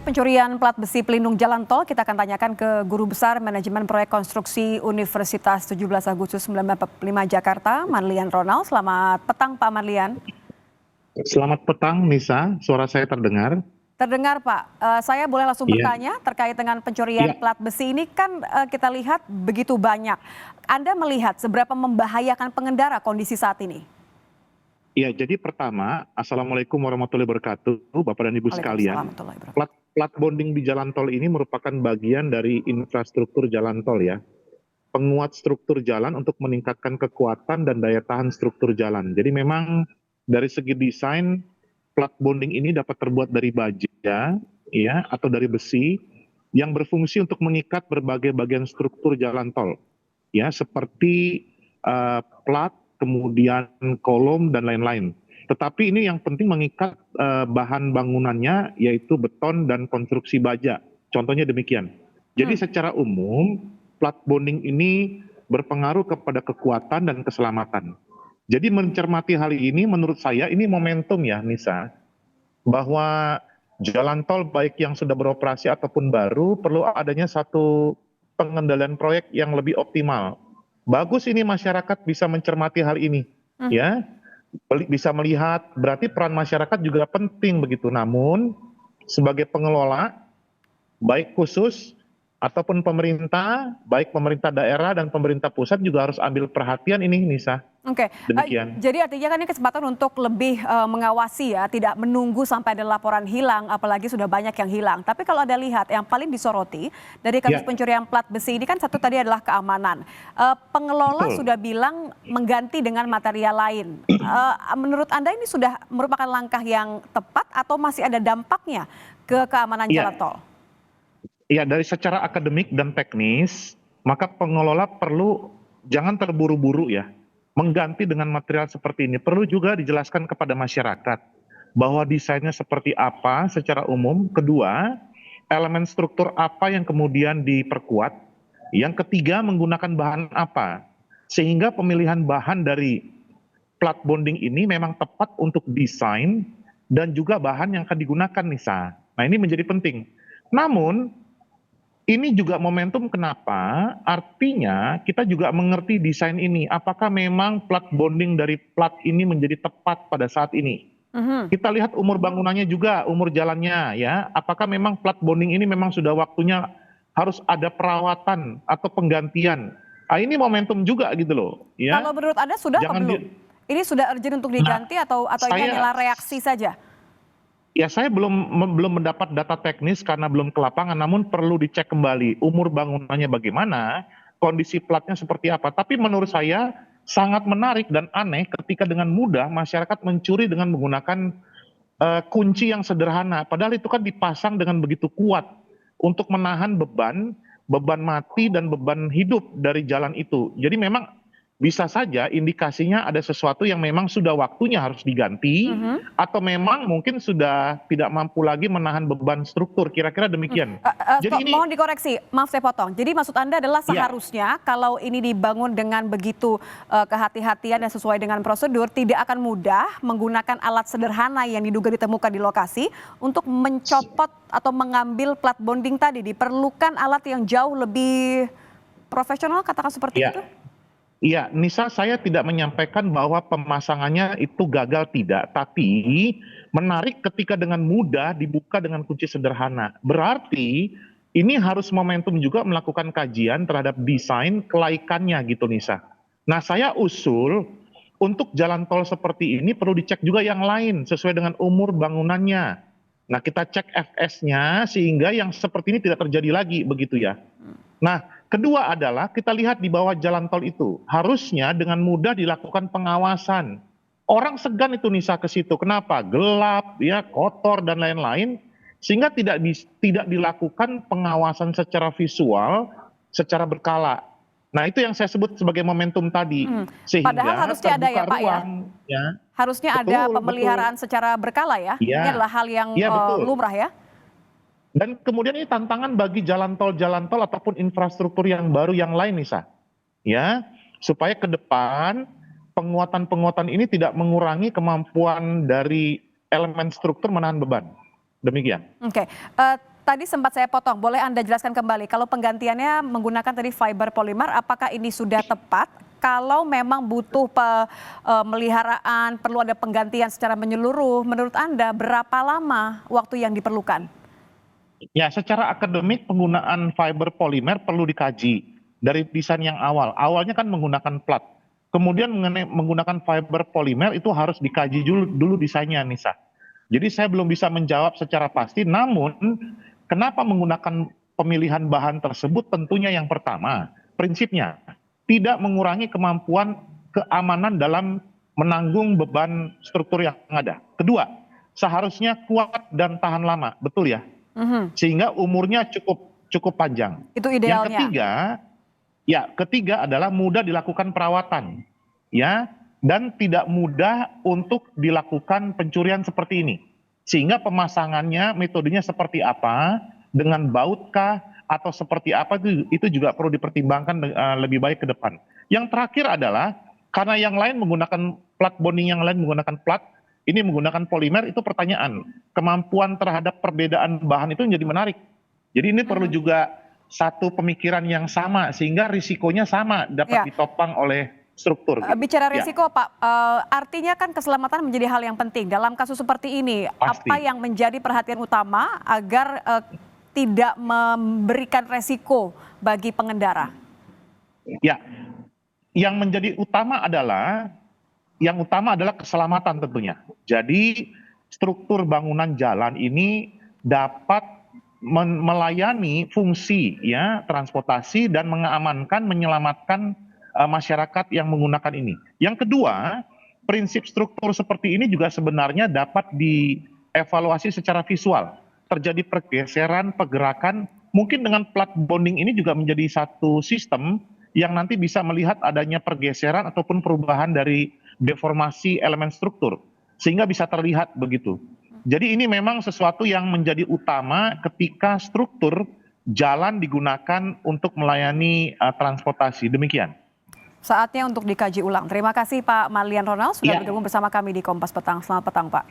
Terkait pencurian plat besi pelindung jalan tol, kita akan tanyakan ke Guru Besar Manajemen Proyek Konstruksi Universitas 17 Agustus 1945 Jakarta, Marlian Ronald. Selamat petang Pak Marlian. Selamat petang Nisa, suara saya terdengar? Terdengar Pak, saya boleh langsung bertanya terkait dengan pencurian plat besi ini kan kita lihat begitu banyak. Anda melihat seberapa membahayakan pengendara kondisi saat ini? Ya, jadi pertama, Assalamualaikum warahmatullahi wabarakatuh, Bapak dan Ibu sekalian. Plat bonding di jalan tol ini merupakan bagian dari infrastruktur jalan tol ya. Penguat struktur jalan untuk meningkatkan kekuatan dan daya tahan struktur jalan. Jadi memang dari segi desain, plat bonding ini dapat terbuat dari baja ya, atau dari besi yang berfungsi untuk mengikat berbagai bagian struktur jalan tol. Ya, seperti plat, kemudian kolom dan lain-lain. Tetapi ini yang penting mengikat bahan bangunannya yaitu beton dan konstruksi baja. Contohnya demikian. Jadi secara umum plat bonding ini berpengaruh kepada kekuatan dan keselamatan. Jadi mencermati hal ini menurut saya ini momentum ya Nisa, bahwa jalan tol baik yang sudah beroperasi ataupun baru perlu adanya satu pengendalian proyek yang lebih optimal. Bagus ini masyarakat bisa mencermati hal ini, ya, bisa melihat berarti peran masyarakat juga penting begitu. Namun sebagai pengelola, baik khusus ataupun pemerintah, baik pemerintah daerah dan pemerintah pusat juga harus ambil perhatian ini, Nisa. Oke, Demikian. jadi artinya kan ini kesempatan untuk lebih mengawasi ya, tidak menunggu sampai ada laporan hilang, apalagi sudah banyak yang hilang. Tapi kalau Anda lihat yang paling disoroti dari kasus pencurian plat besi ini kan satu tadi adalah keamanan. Pengelola sudah bilang mengganti dengan material lain. Menurut Anda ini sudah merupakan langkah yang tepat atau masih ada dampaknya ke keamanan jalan tol? Ya, dari secara akademik dan teknis, maka pengelola perlu jangan terburu-buru ya. Mengganti dengan material seperti ini. Perlu juga dijelaskan kepada masyarakat bahwa desainnya seperti apa secara umum. Kedua, elemen struktur apa yang kemudian diperkuat. Yang ketiga, menggunakan bahan apa. Sehingga pemilihan bahan dari plat bonding ini memang tepat untuk desain dan juga bahan yang akan digunakan, Nisa. Nah, ini menjadi penting. Namun, ini juga momentum kenapa artinya kita juga mengerti desain ini. Apakah memang plat bonding dari plat ini menjadi tepat pada saat ini? Kita lihat umur bangunannya juga, umur jalannya ya. Apakah memang plat bonding ini memang sudah waktunya harus ada perawatan atau penggantian? Nah, ini momentum juga gitu loh. Ya. Kalau menurut Anda sudah atau belum? Ini sudah urgent untuk diganti atau ini adalah reaksi saja? Ya, saya belum mendapat data teknis karena belum ke lapangan, namun perlu dicek kembali umur bangunannya bagaimana, kondisi platnya seperti apa. Tapi menurut saya sangat menarik dan aneh ketika dengan mudah masyarakat mencuri dengan menggunakan kunci yang sederhana. Padahal itu kan dipasang dengan begitu kuat untuk menahan beban mati dan beban hidup dari jalan itu. Jadi memang bisa saja indikasinya ada sesuatu yang memang sudah waktunya harus diganti atau memang mungkin sudah tidak mampu lagi menahan beban struktur, kira-kira demikian. Jadi ini mohon dikoreksi, maaf saya potong. Jadi maksud Anda adalah seharusnya kalau ini dibangun dengan begitu kehati-hatian dan sesuai dengan prosedur, tidak akan mudah menggunakan alat sederhana yang diduga ditemukan di lokasi untuk mencopot atau mengambil plat bonding tadi. Diperlukan alat yang jauh lebih profesional, katakan seperti itu? Iya, Nisa, saya tidak menyampaikan bahwa pemasangannya itu gagal tidak, tapi menarik ketika dengan mudah dibuka dengan kunci sederhana. Berarti ini harus momentum juga melakukan kajian terhadap desain kelaikannya gitu, Nisa. Nah, saya usul untuk jalan tol seperti ini perlu dicek juga yang lain sesuai dengan umur bangunannya. Nah, kita cek FS-nya sehingga yang seperti ini tidak terjadi lagi begitu ya. Nah, kedua adalah kita lihat di bawah jalan tol itu harusnya dengan mudah dilakukan pengawasan. Orang segan itu Nisa ke situ. Kenapa? Gelap, ya, kotor dan lain-lain, sehingga tidak dilakukan pengawasan secara visual, secara berkala. Nah, itu yang saya sebut sebagai momentum tadi. Sehingga padahal harusnya ada ya Pak ruang, ya. Harusnya ada pemeliharaan secara berkala ya. Ini adalah hal yang lumrah ya. Dan kemudian ini tantangan bagi jalan tol ataupun infrastruktur yang baru yang lain, Nisa. Ya, supaya ke depan penguatan ini tidak mengurangi kemampuan dari elemen struktur menahan beban. Demikian. Oke, tadi sempat saya potong, boleh Anda jelaskan kembali kalau penggantiannya menggunakan tadi fiber polimer, apakah ini sudah tepat? Kalau memang butuh pemeliharaan, perlu ada penggantian secara menyeluruh, menurut Anda berapa lama waktu yang diperlukan? Ya, secara akademik penggunaan fiber polimer perlu dikaji dari desain yang awal. Awalnya kan menggunakan plat. Kemudian menggunakan fiber polimer itu harus dikaji dulu desainnya, Nisa. Jadi saya belum bisa menjawab secara pasti, namun kenapa menggunakan pemilihan bahan tersebut? Tentunya yang pertama, prinsipnya tidak mengurangi kemampuan keamanan dalam menanggung beban struktur yang ada. Kedua, seharusnya kuat dan tahan lama, betul ya? Sehingga umurnya cukup panjang. Itu idealnya. Ketiga adalah mudah dilakukan perawatan, ya, dan tidak mudah untuk dilakukan pencurian seperti ini. Sehingga pemasangannya metodenya seperti apa, dengan bautkah atau seperti apa, itu juga perlu dipertimbangkan lebih baik ke depan. Yang terakhir adalah karena yang lain menggunakan plat bonding, yang lain menggunakan plat, ini menggunakan polimer, itu pertanyaan kemampuan terhadap perbedaan bahan itu menjadi menarik. Jadi ini perlu juga satu pemikiran yang sama sehingga risikonya sama dapat ditopang oleh struktur. Bicara risiko, Pak, artinya kan keselamatan menjadi hal yang penting dalam kasus seperti ini. Pasti. Apa yang menjadi perhatian utama agar tidak memberikan resiko bagi pengendara? Ya, yang menjadi utama adalah keselamatan tentunya. Jadi struktur bangunan jalan ini dapat melayani fungsi ya transportasi dan mengamankan, menyelamatkan masyarakat yang menggunakan ini. Yang kedua, prinsip struktur seperti ini juga sebenarnya dapat dievaluasi secara visual. Terjadi pergeseran, pergerakan, mungkin dengan plat bonding ini juga menjadi satu sistem yang nanti bisa melihat adanya pergeseran ataupun perubahan dari deformasi elemen struktur, sehingga bisa terlihat begitu. Jadi ini memang sesuatu yang menjadi utama ketika struktur jalan digunakan untuk melayani transportasi. Demikian. Saatnya untuk dikaji ulang. Terima kasih Pak Marlian Ronald sudah bergabung bersama kami di Kompas Petang. Selamat petang, Pak.